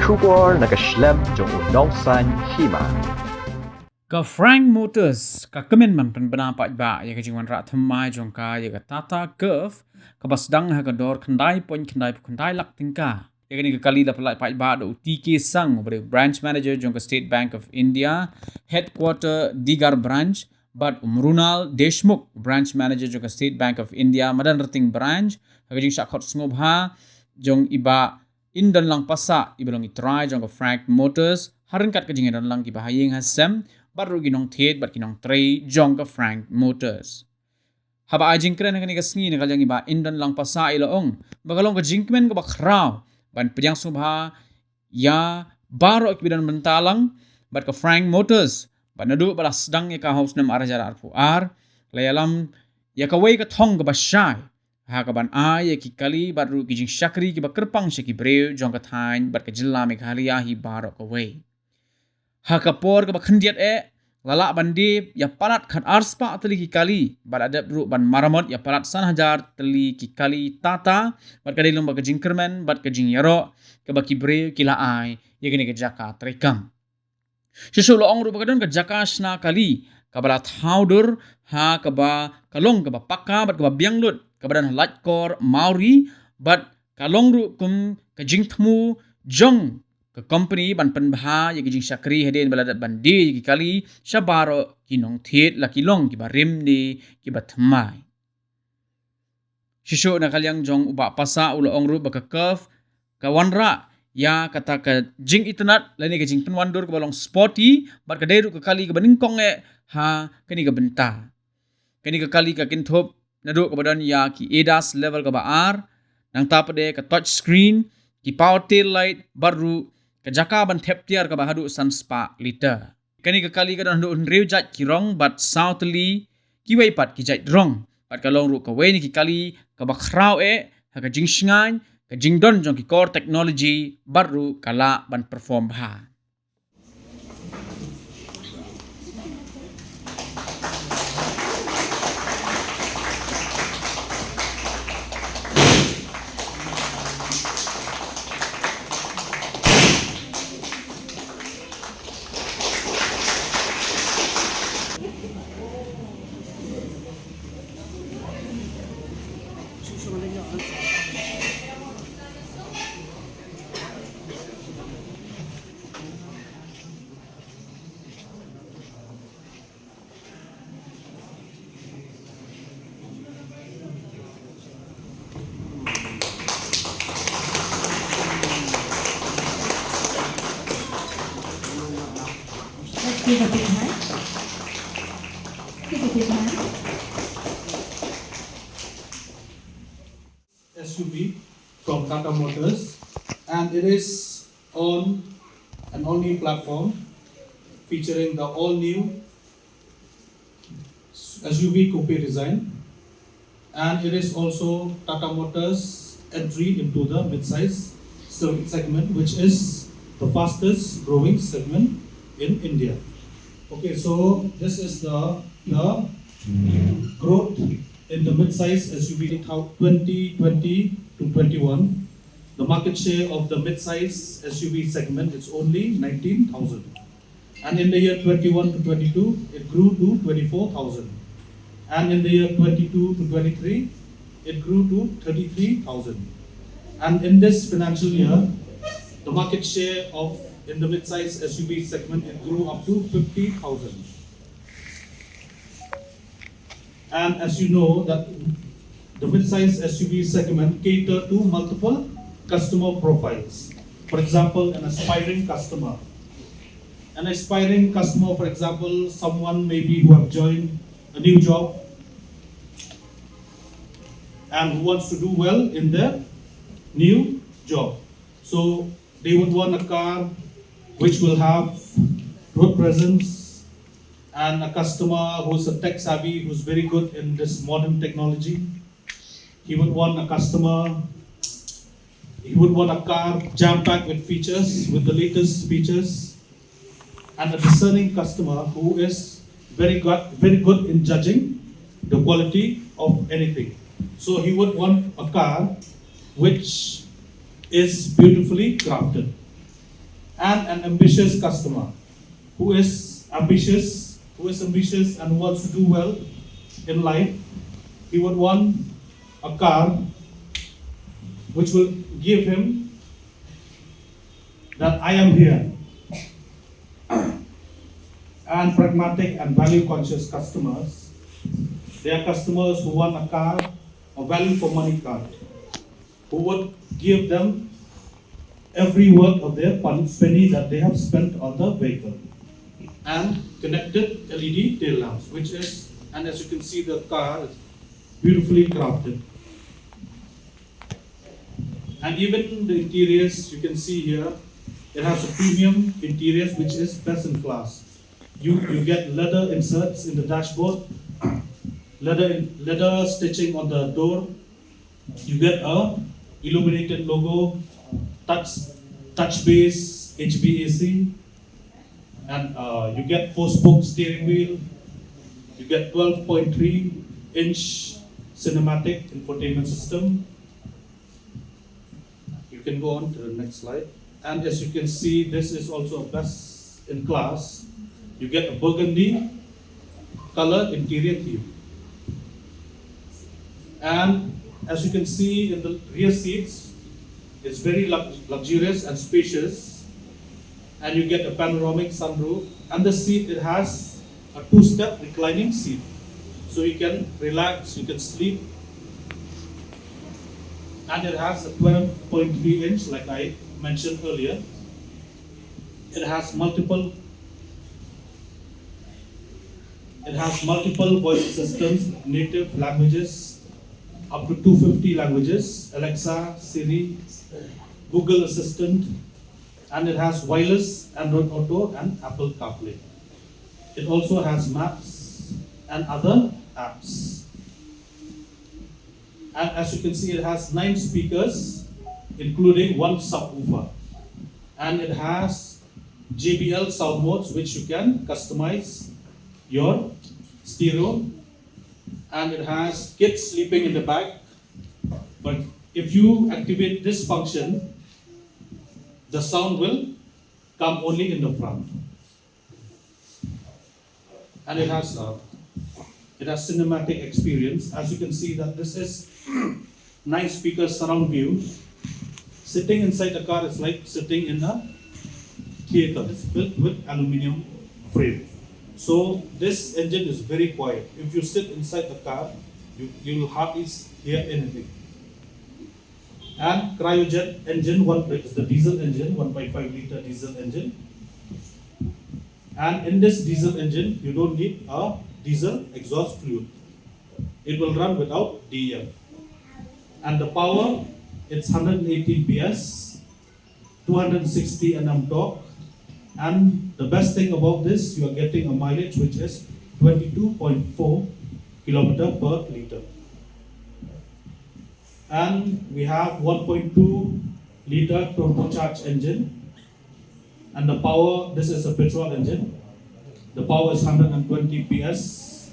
Shubor nakaslem jong unongsan Hima. Ka Frank Motors ka kemen man penbena Paidbah ya ka jingwan ra thamai jong ka ya ka Tata Curvv ka basdang ha ka dor khandai lak tingka ya ka ni ka kali la pelai Paidbah do TK sang bre branch manager jong ka State Bank of India headquarter Digar branch but Umrunal Deshmukh branch manager jong ka State Bank of India Madan Rating branch ha ka jing shakhot snobha jong iba Indan lang pasa ibalong itry jong ka Frank Motors harin kat ka jing dan lang ki bahayeng hasam baru ginong thet bat ginong tray jong ka Frank Motors. Haba ajing kren ka ni kasngi na kalyang iba indan lang pasa ilaong bagalong ka jingkmen ka bakraw ban pejang subha ya baro ikbidan mentalang bat ka Frank Motors bat nadu balas sedang ya ka house nam arajara arpuar layalam ya ka way ka thong ka basyai ha ka ban ya ki kali baru ki jing syakri ki bakerpang syaki breu jong ka thain bat ka jilla me khalia hi baro ka way ha kapor ka bakhendiat lala bandi ya palat khat arspa tali ki kali bat adab ru ban maramot ya palat san hajar tali ki kali tata bat ka dilum ba ka jingkerman bat ka jing yaro ka ba ki bre ki la ai ya gini ka jaka trekam shishu lo ong ru ba ka don ka jaka shna kali ka bala thaudur ha ka ba kalong ka ba pakka bat ka ba bianglut ka badan light core mauri bat kalong ru kum ka jingthmu jong ke company ban penbha ya kijing syakriheden baladat bandi ki kali syabaro kinong thet la kilong ki barim ni ki batmai shisho na kalyang jong uba pasa ulo ongru baka curve ka wanra ya kata ka jing internet lani ka jing penwandur ka balong sporty bat ka deru ka kali ka baningkong ha kani ka Bynta kani ka kali ka kinthop nadu ka badan ya ki edas level ka baar nang tapade ka touch screen ki power tail light baru kajaka ban thep tiar ka bahadu san spa liter kani ka kali ka don hu rew jat kirong bat southly ki wei pat ki jat rong pat ka long ru ka wei ni ki kali ka bakrau ha ka jing Shngaiñ ka jing don jong ki core technology baru kala ban perform bha Give a big hand. Give a big hand. SUV from Tata Motors, and it is on an all-new platform featuring the all-new SUV coupe design, and it is also Tata Motors' entry into the mid-size segment, which is the fastest growing segment in India. Okay, so this is the growth in the mid-size SUV 2020 to 21. The market share of the mid-size SUV segment is only 19,000. And in the year 21 to 22, it grew to 24,000. And in the year 22 to 23, it grew to 33,000. And in this financial year, the market share of in the mid-size SUV segment, it grew up to 50,000. And as you know, that the mid-size SUV segment cater to multiple customer profiles. For example, an aspiring customer. An aspiring customer, for example, someone maybe who have joined a new job and who wants to do well in their new job. So they would want a car which will have road presence and a customer who's a tech savvy, who's very good in this modern technology. He would want a car jam-packed with features, with the latest features, and a discerning customer who is very good in judging the quality of anything. So he would want a car which is beautifully crafted. and an ambitious customer who is ambitious and wants to do well in life. He would want a car which will give him that I am here. And pragmatic and value conscious customers, they are customers who want a car, a value for money car, who would give them every worth of their penny that they have spent on the vehicle. And connected LED tail lamps, which is, and as you can see, the car is beautifully crafted. And even the interiors, you can see here, it has a premium interiors which is best in class. You get leather inserts in the dashboard, leather stitching on the door. You get a illuminated logo, touch base HVAC, and you get 4-spoke steering wheel. You get 12.3-inch cinematic infotainment system. You can go on to the next slide. And as you can see, this is also a best in class. You get a burgundy color interior theme. And as you can see in the rear seats, it's very luxurious and spacious. And you get a panoramic sunroof. And the seat, it has a 2-step reclining seat. So you can relax, you can sleep. And it has a 12.3-inch, like I mentioned earlier. It has multiple voice assistants, native languages, up to 250 languages, Alexa, Siri, Google Assistant, and it has wireless Android Auto and Apple CarPlay. It also has maps and other apps. And as you can see, it has 9 speakers, including 1 subwoofer. And it has JBL sound modes, which you can customize your stereo. And it has kids sleeping in the back. But if you activate this function, the sound will come only in the front. And it has cinematic experience. As you can see, that this is 9 speakers surround view. Sitting inside the car is like sitting in a theater. It's built with aluminum frame. So this engine is very quiet. If you sit inside the car, you will hardly hear anything. And cryojet engine, is the diesel engine, 1.5 liter diesel engine. And in this diesel engine, you don't need a diesel exhaust fluid. It will run without DEF. And the power, it's 118 PS, 260 Nm torque. And the best thing about this, you are getting a mileage which is 22.4 kilometer per liter. And we have 1.2 liter turbocharged engine. And the power, this is a petrol engine. The power is 120 PS,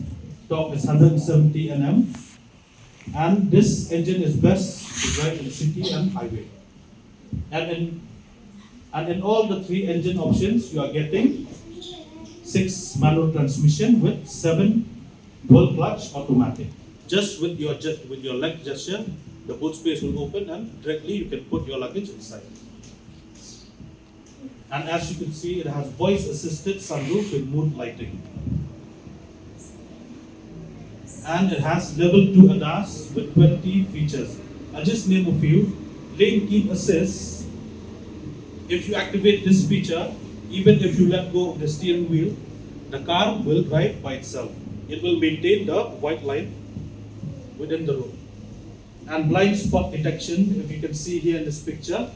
torque is 170 Nm. And this engine is best to drive in city and highway. And in all the 3 engine options, you are getting 6 manual transmission with 7 dual clutch automatic. Just with your leg gesture, the boot space will open and directly you can put your luggage inside. And as you can see, it has voice assisted sunroof with mood lighting. And it has level 2 ADAS with 20 features. I'll just name a few. Lane keep assist. If you activate this feature, even if you let go of the steering wheel, the car will drive by itself. It will maintain the white line within the road. And blind spot detection, if you can see here in this picture,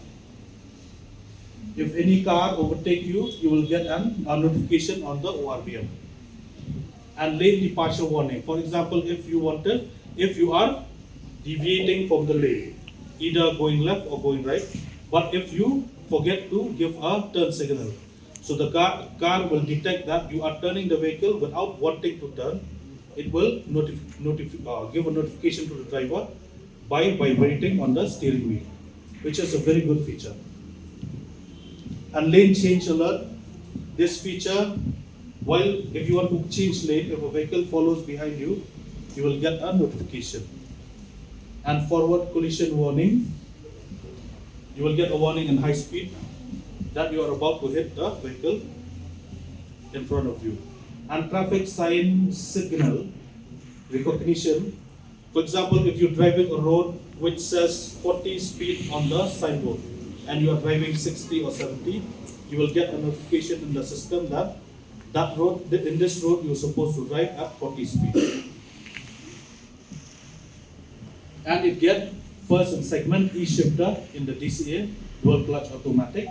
if any car overtake you, you will get a notification on the ORVM. And lane departure warning. For example, if you are deviating from the lane, either going left or going right, but if you forget to give a turn signal, so the car will detect that you are turning the vehicle without wanting to turn. It will give a notification to the driver by vibrating on the steering wheel, which is a very good feature. And lane change alert. This feature, while if you want to change lane, if a vehicle follows behind you, you will get a notification. And forward collision warning. You will get a warning in high speed that you are about to hit the vehicle in front of you. And traffic sign signal recognition. For example, if you're driving a road which says 40 speed on the signboard and you are driving 60 or 70, you will get a notification in the system that in this road you're supposed to drive at 40 speed. And it get first and segment e-shifter in the DCA, dual clutch automatic.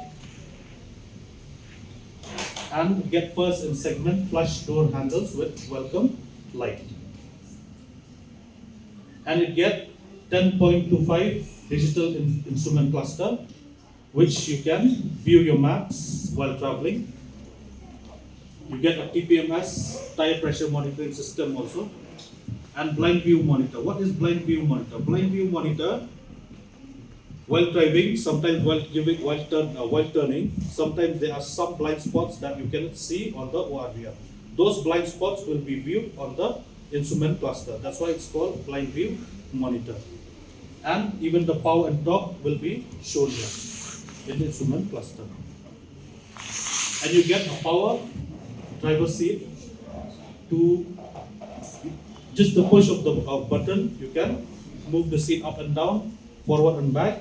And get first and segment flush door handles with welcome light. And it get 10.25 digital instrument cluster, which you can view your maps while traveling. You get a TPMS, tire pressure monitoring system also, and blind view monitor. What is blind view monitor? Blind view monitor, while driving, sometimes while turning, sometimes there are some blind spots that you cannot see on the ORVR. Those blind spots will be viewed on the instrument cluster. That's why it's called blind view monitor. And even the power and torque will be shown here in the instrument cluster. And you get a power driver seat to just the push of the button. You can move the seat up and down, forward and back,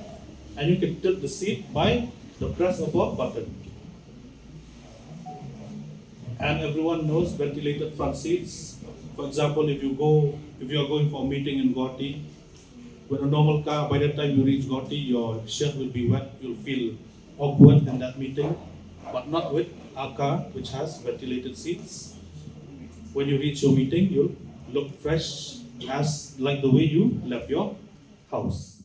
and you can tilt the seat by the press of a button. And everyone knows ventilated front seats. For example, if you are going for a meeting in Guwahati, with a normal car, by the time you reach Guwahati, your shirt will be wet. You'll feel awkward in that meeting, but not with our car, which has ventilated seats. When you reach your meeting, you'll look fresh, as like the way you left your house.